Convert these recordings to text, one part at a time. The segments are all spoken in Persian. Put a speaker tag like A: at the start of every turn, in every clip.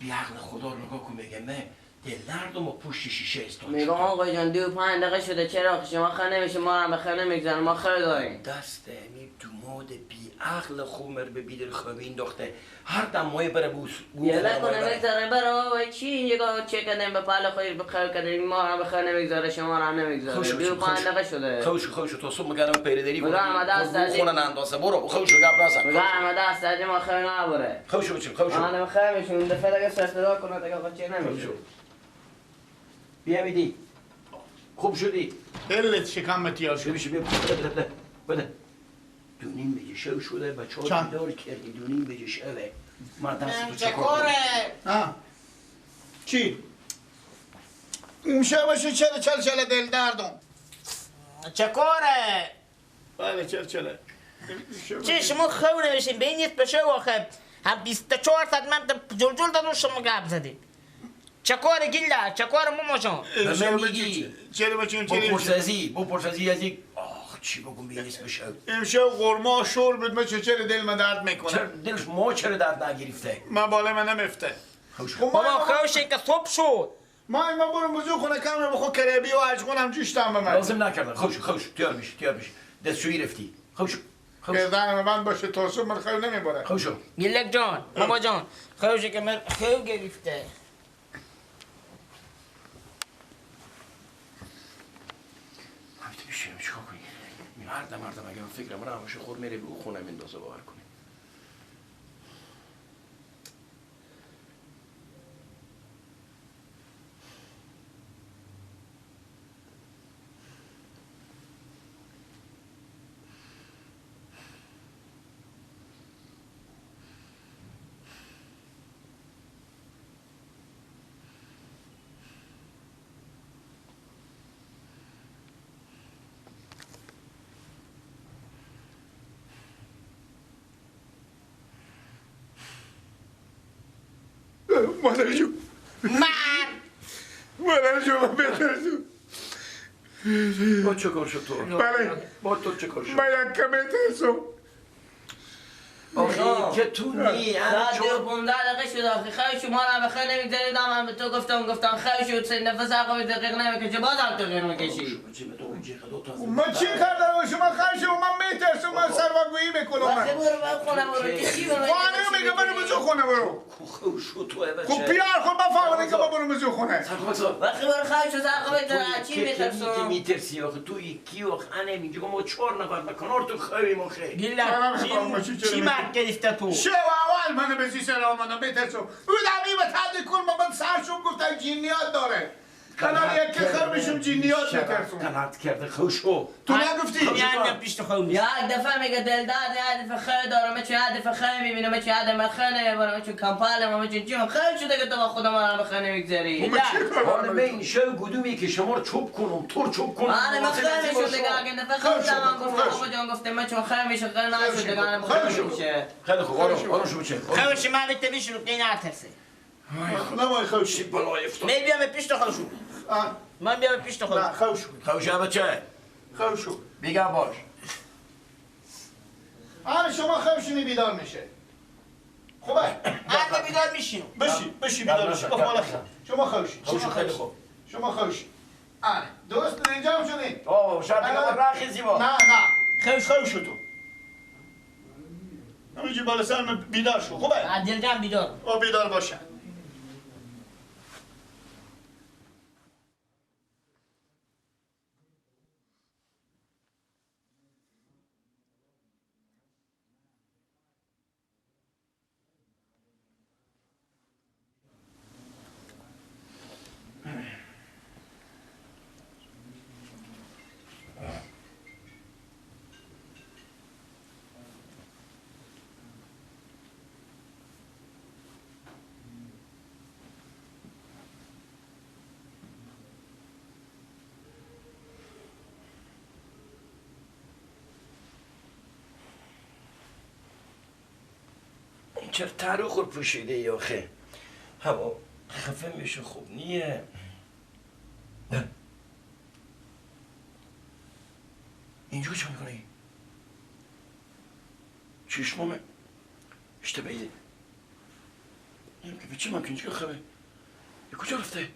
A: بی عقل خدا رو نگاه کن میگه من دل نردم و پشت شیشه استان
B: میگم آقا جان 5 دقیقه شده چرا شما خیلی نمیشه ما هم بخیر نمیگذارم ما خیلی داریم
A: دست امی دوماد بی عقل خومر به بیدر خوابی انداخته هر دم مای بره بوس
B: یلا کنه میگذاره برای چی اینجا چه کردیم به پل خیلی بخیر کردیم ما هم بخیر نمیگذاره شما هم نمیگذاره 5 دقیقه شده
A: خوش تو صبح میگم پیردری
B: میگم ما دست از
A: خونه نندازه برو خوش گپ نزن
B: میگم ما دست از ما خیلی نبره
A: خوش خوش
B: من خیلی میشون دفعه دیگه استفاده کنه دیگه چه نمیشه
A: بیا میدی خوب شدی
C: دلت شکمت یا شد
A: بیا بده دونیم بگی شو شده بچه ها بیدار کردی دونیم بگی شوه من دست تو
C: چکاره چی؟ میشه باشه چل دل دردم
D: چکاره
C: بله چل
D: چی شما خونه بشین بینید بشه واخه هم 24 ساعت من جلجل دادو شما گپ زدید چکاره گیلا چکاره ماماشان
A: من میگی
C: چرا بچون چرا
A: بپرسازی از یک آخ چی بگم بیا نیست بشه
C: امشب قرما شور بود من چرا دل من درد میکنه
A: دلش ما چرا درد نگرفته
C: من بالا من نمیفته
D: بابا خوشه که صبح شد
C: ما برو موضوع خونه کم بخو کربی و عجقونم جوشتم به من
A: لازم نکردم خوش تیار میشه دستشویی رفتی خوش
C: گردن من باشه تا صبح من خیلی نمیباره
A: خوشو
D: گلک جان بابا جان خوشه که من خیلی گرفته
A: میشه چیکار کنی مردم اگه فکر من همشه خور میره به خونه میندازه باور کنی
C: مادر جو مادر جو بهتر جو
A: با چه کار شد تو؟
C: بله
A: با تو چه کار شد؟
C: من یک کمی ترسم
A: آخی که تو نی
B: ساعت 15 دقیقه شد آخی خیلی شما رو بخیر نمیگذارید من به تو گفتم خیلی شد 3 نفس عقب دقیق نمیکشه بازم تو غیر میکشی
C: من چی کردم شما خیلی من میترسم من سرواگویی میکنم
B: وقتی برو من خونه برو کشی برو
C: خانه میگه برو بزو خونه برو خب بیار خود بفهمونه که ما برو بزو خونه
B: وقتی برو خیلی شد عقب چی میترسم
A: میترسی آخه تو یکی آخه انه میگه ما 4 نفر بکنار تو خیلی ما خیلی
D: گلک چی مرد گرفته تو
C: شو اول منو به سیسر آمدم میترسم او دمی به تحت کل من سرشون گفتن جینیات داره کنار یک خر میشم جینیات میترسم
A: غلط کرده خوشو
C: تو نگفتی؟
D: یعنی پیش تو خونی
B: یک دفعه میگه دلدار یک دفعه خیلی دارم چون یک دفعه خیلی میبینم چون یک دفعه خیلی نمیبرم چون کمپالم چون چی خیلی شده که تو با خودم من بخیلی نمیگذاری
A: حالا من این شو گدومی که شما رو چوب کنم تو رو چوب کنم
B: من خیلی شده دیگه اگه دفعه خیلی تمام گفتم آقا جان گفته من چون خیلی میشه خیلی نشد دیگه من بخیلی میشه
A: خیلی خوب آروم شو بچه
D: خوش من بتنیش رو که نترسه
C: نمای خوشی
A: بلای افتاد
D: من بیام پیش تو خوشو من بیام پیش تو
C: نه
D: خوشو
C: خوشو
A: خوشه بچه
C: خوشو
A: بیگم باش
C: شما خوشونی بیدار میشه خوبه
D: هر بیدار میشیم
C: بشی بیدار بشی شما خوشی
A: خوشو خیلی خوب
C: شما خوشی درست اینجا شدین
A: شب دیگه من رخیزی با
C: نه خوشو تو همینجی بالا سر من بیدار شو خوبه
D: عدل جان بیدار
C: بیدار باشه
A: چرا تارو خور پوشیده یا خه هوا خفه میشه خوب نیه نه اینجا چه میکنی؟ چشمامه اشتباهی به چه ممکنه چه خبره؟ به کجا رفته؟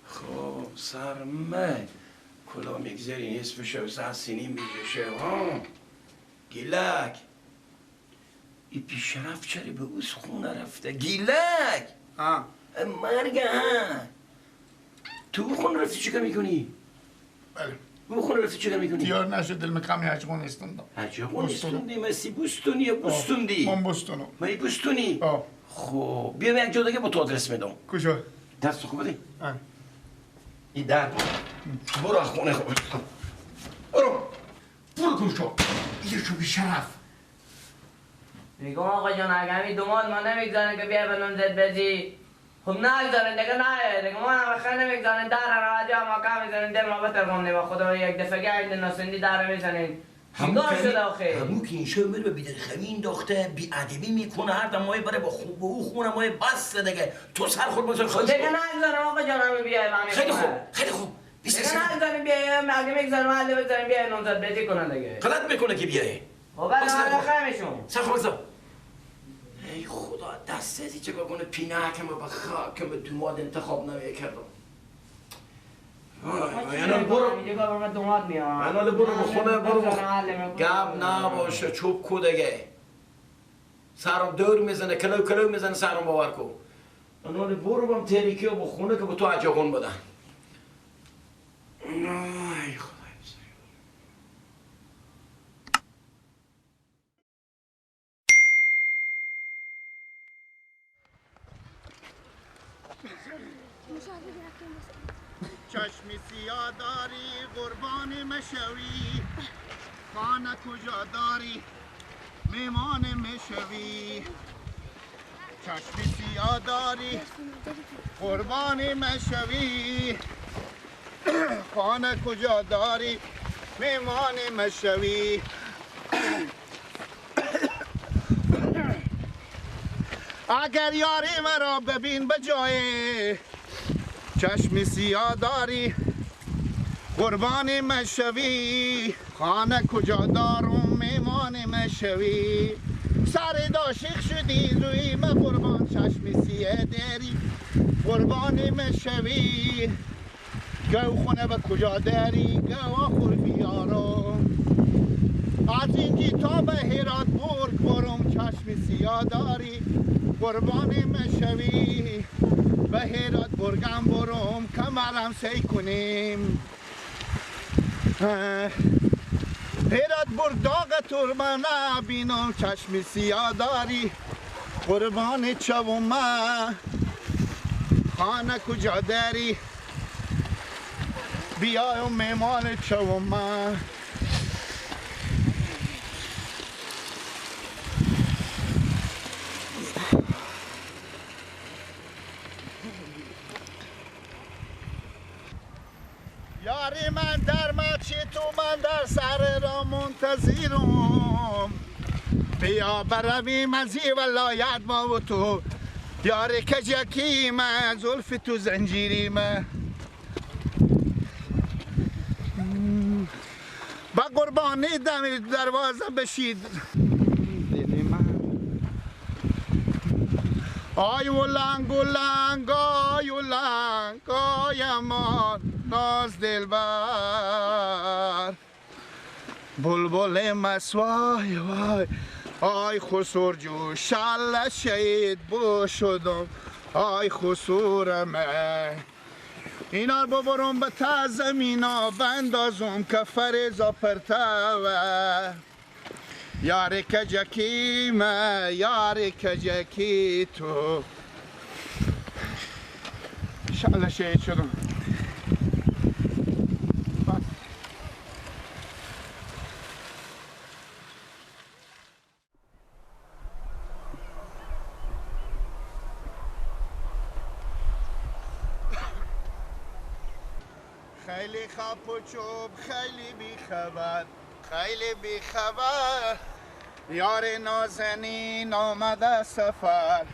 A: خب سرمه کلا میگذارین اسمشو از سینی میجشه ها گیلک ای پیشرفت چری به اوز خونه رفته گیلک مرگ ها تو خونه رفتی چیکار میکنی؟
C: بله
A: او خونه رفتی چیکار میکنی؟
C: دیار نشد دل مکمی هجغون استوندم
A: هجغون استوندی؟ مسی بوستونی یا بوستوندی؟
C: من بوستونم
A: من بوستونی؟ خب بیا یک جا دیگه با تو آدرس میدم
C: کجا؟
A: دست خوب بده این در برو از خونه خوب برو گم شو یه شو بیشرف
B: میگم آقا جان اگه همین دوماد ما نمیگذارن که بیا به نمزد بزی خب نگذارن دیگه نه دیگه ما هم خیلی نمیگذارن در رو جا ما که میزنن دل ما بترگم با خدا یک دفعه گرد ناسندی در میزنین چیکار شده آخه؟
A: همون که این شو میره به بیدرخمی انداخته بیادبی میکنه هر دمایی بره با خوب او خونه مای بس دیگه تو سر خود بزن خواهی
B: دیگه نگذارن آقا جان همین بیای همین
A: خیلی خوب خیلی خوب
B: دیگه نگذارن بیای اگه میگذارن محله بزنن بیای نمزد بزی کنن دیگه
A: غلط میکنه که بیای
B: خب بعد محله خیمیشون
A: سر خود بزن ای خدا دستی چه کنه پینکم و بخاکم به دوماد انتخاب نمیکردم
B: یعنی برو
A: منال برو بخونه برو گب نباشه چوب کو دیگه سرم دور میزنه کلو میزنه سرم باور کو منال برو بام تریکی و بخونه که به تو عجاقون بدن ای خدا
C: چشمی سیاه داری قربان مشوی خانه کجا داری میمان مشوی چشمی سیاه داری قربان مشوی خانه کجا داری میمان مشوی اگر یاری مرا ببین بجای چشم سیاه داری قربان مشوی خانه کجا دارم میمان مشوی سر داشق شدی روی ما قربان چشم سیاه داری قربان مشوی گو خونه به کجا داری گو آخور بیارم از اینجی تا به هرات برگ برم چشم سیاه داری قربان مشوی به هرات برگم برم کمرم سی کنیم هرات برگ داغ ترمه نبینم چشم سیاه داری قربان چوم خانه کجا داری بیایم میمان چوم یاری من در مچی تو من در سر را منتظرم بیا برویم از این ولایت ما و تو یاری کجکی من زلف تو زنجیری من با قربانی دم دروازه بشید دلی من آی ولنگ ولنگ آی ولنگ آی امان ناز دلبر بلبل مسوای وای آی خسور جو شل شهید بو شدم آی خسورم اینا ببرم به تا زمینا بندازم کفر زاپرتاوه یار کجکی من یار کجکی تو شل شهید شدم خیلی خب و چوب خیلی بی خبر یار نازنین آمده سفر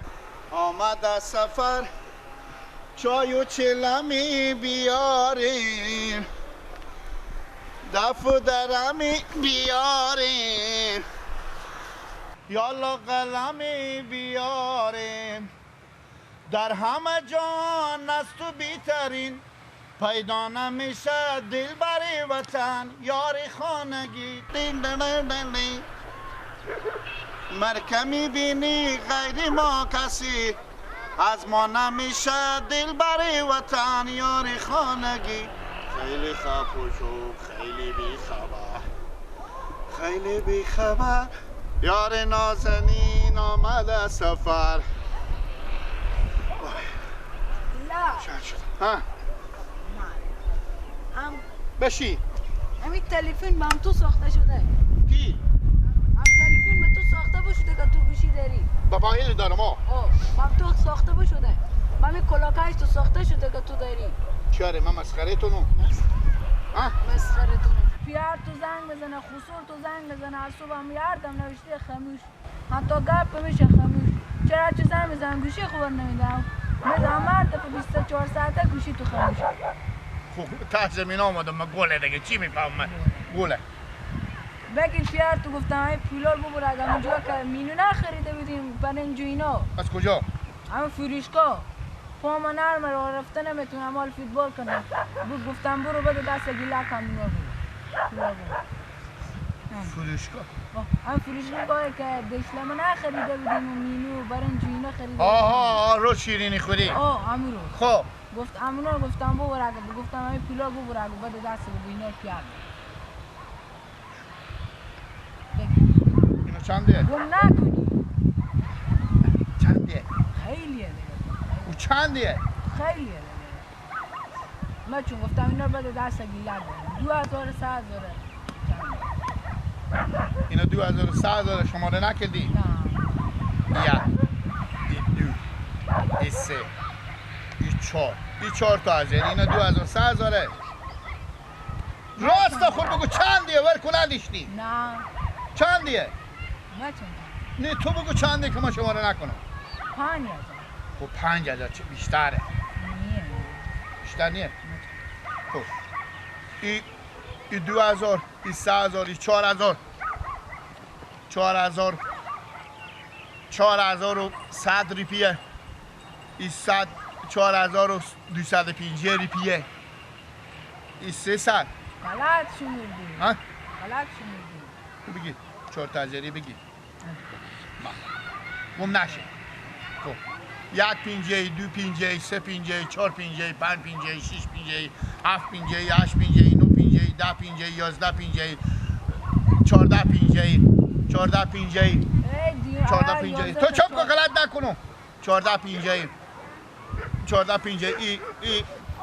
C: چای و چلمی بیاریم دف و درمی بیاریم یالا قلمی بیاریم در همه جان از تو بیترین پیدا نمیشه دل بری وطن یاری خانگی مرکه میبینی غیر ما کسی از ما نمیشه دل بری وطن یاری خانگی خیلی خفوش و خیلی بی خبر خیلی بی خبر یار نازنین آمده سفر شد شد ها
E: هم
C: بشی
E: همین تلفن به هم تو ساخته شده
C: کی؟
E: هم تلفن به تو ساخته باشده که تو گوشی داری
C: بابا اینو دارم
E: به هم تو ساخته باشده به همین کلاکش تو ساخته شده که تو داری
C: چاره من مسخره تو نو
E: مسخره تو پیار تو زنگ بزنه خسور تو زنگ بزنه از صبح هم یاردم نوشته خموش حتی گپ میشه خموش چرا چه زنگ بزنم گوشی خبر نمیدم میدم مرد دفعه 24 ساعته گوشی تو خموشه
C: خوب ته زمین آمدم من گله دیگه چی میفهم من گله
E: بگید پیار تو گفتم های پولار ببر اگر اونجا که مینو نخریده بودیم برنجو اینا
C: از کجا؟
E: همه فروشگاه پاما نرمه رو رفته نمیتونم حال فوتبال کنم گفتم برو بده دست گیلک هم اینا
C: فروشگاه
E: هم فروشگاهی که دشلمه نخریده بودیم و مینو برنجو اینا خریده
C: آها رو شیرینی خوری
E: همون رو
C: خب
E: گفت همون رو گفتم ببر اگر گفتم همین پولار ببر اگر بده دست بده اینا پیار
C: اینو چنده؟
E: گم نکنی
C: چنده؟
E: خیلیه دیگه
C: او چنده؟
E: خیلیه دیگه من چون گفتم اینا بده دست گیلک بده 2000 3000
C: اینو 2300 شماره نکردی؟
E: نه
C: یک این دو این سه این چهار تا از اینو 2300 راست خود بگو چندیه ور کنندیشتی
E: نه
C: چندیه؟
E: نه چون
C: نه تو بگو چنده که من شماره نکنم
E: 5000
C: خب 5000 چه بیشتره
E: نیه
C: بیشتر نیه خب این 2000 این 3000 این 4000 4100 روپیه این 4250 روپیه این 300
E: غلط شمردی
C: ها؟
E: غلط شمردی
C: تو بگی 4 تاجری بگی گم نشه خب 1 پینجه 2 پینجه 3 پینجه 4 پینجه 5 پینجه 6 پینجه 7 پینجه 8 پینجه 9 پینجه 10 پینجه 11 پینجه 14 پینجه 14 پینجه 14 پینجه تو چپ کن غلط نکنم 14 پینجه 14 پینجه ای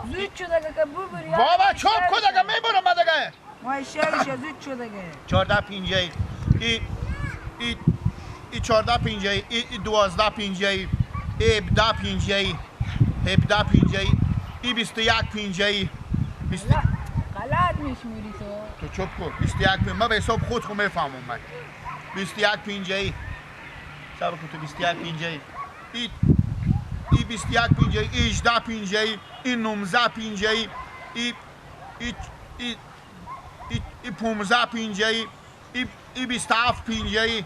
E: زود شده که ببری
C: بابا چپ کن دیگه میبرم من دیگه
E: ما شهرش زود شده که
C: 14 پینجه ای 14 پینجه ای 12 پینجه ای 17 پینجه ای 17 پینجه ای 21 پینجه ای
E: غلط میشموری تو
C: تو چپ کن 21 پینجه من به حساب خود خود میفهمم من 21 پینجه ای صبر کن تو 21 پینجه ای 21 پینجه ای 18 پینجه ای 19 پینجه ای 15 پینجه ای 27 پینجه ای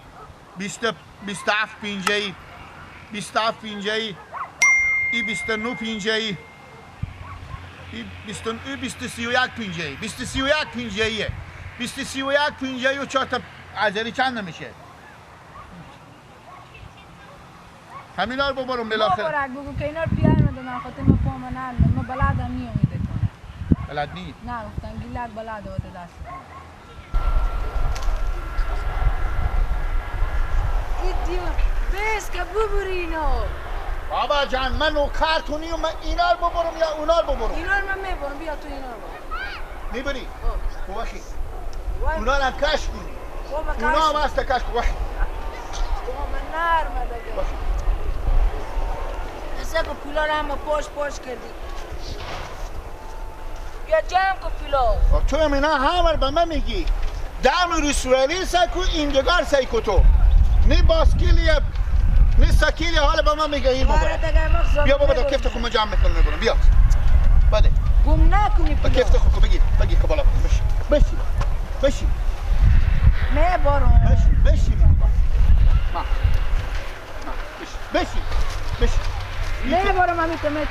C: 27 پینجه ای 27 پینجه ای 29 پینجه ای 31 پینجه ای 31 پینجه ای 31 پینجه ای و 4 تا عجلی چند نمیشه همینا رو ببرم بالاخره
E: بابا بگو که اینا رو پیار میدونم خاطر من پاما نرمه من بلدم نیومیده کنم
C: بلد نی
E: نه گفتم گیلک بلده بوده دست این دیو بیس که ببری اینو
C: بابا جان من نوکرتونی و من اینا رو ببرم یا اونا رو ببرم
E: اینا رو من میبرم بیا تو اینا رو
C: میبری؟
E: خب
C: وخی اونا رو هم کش کنی
E: بابا
C: اونا هم هست کش کن وخی
E: بابا من نرمه دیگه
C: وخی
E: مثل که پولا رو همه پاش کردی بیا جمع کن پولا
C: تو هم اینا همه به من میگی دم رسولی سکو ایندگار سیکو تو نی باسکیلی نی سکیلی حالا به من میگه این بابا بیا بابا کفت خود جمع میکنم میبرم بیا بده
E: گم نکنی
C: با
E: پولا
C: کفت خود بگیر که بالا بشی بشین
E: میبرم
C: بشین ما بشین
E: میبرم همی تو میتونم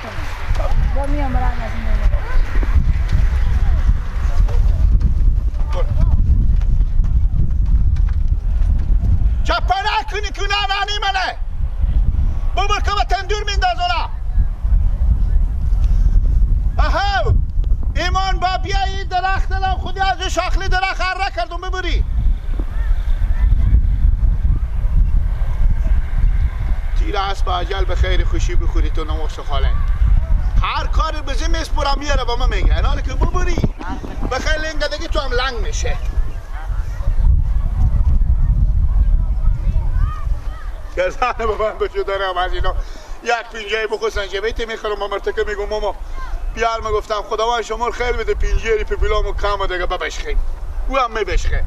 E: با میام برای از میبرم
C: چپا نکنی که نانی منه ببر که به تندور مینداز اونا اهو ایمان با بیایی درخت دلم خودی از شاخلی درخت اره کردم ببری تیر اسب اجل به خیر خوشی بخوری تو نموش خاله هر کاری بزی میسپرم میاره با ما میگه اینا که ببری بخیر لنگه دیگه تو هم لنگ میشه گرزانه با من بشو دارم از اینا یک پینجه بخوستن جبهیت میخورم ما مرتکه میگم ماما بیار میگفتم خداوند شما خیر بده پینجه ری پی بلامو کم دیگه ببشخیم او هم میبشخه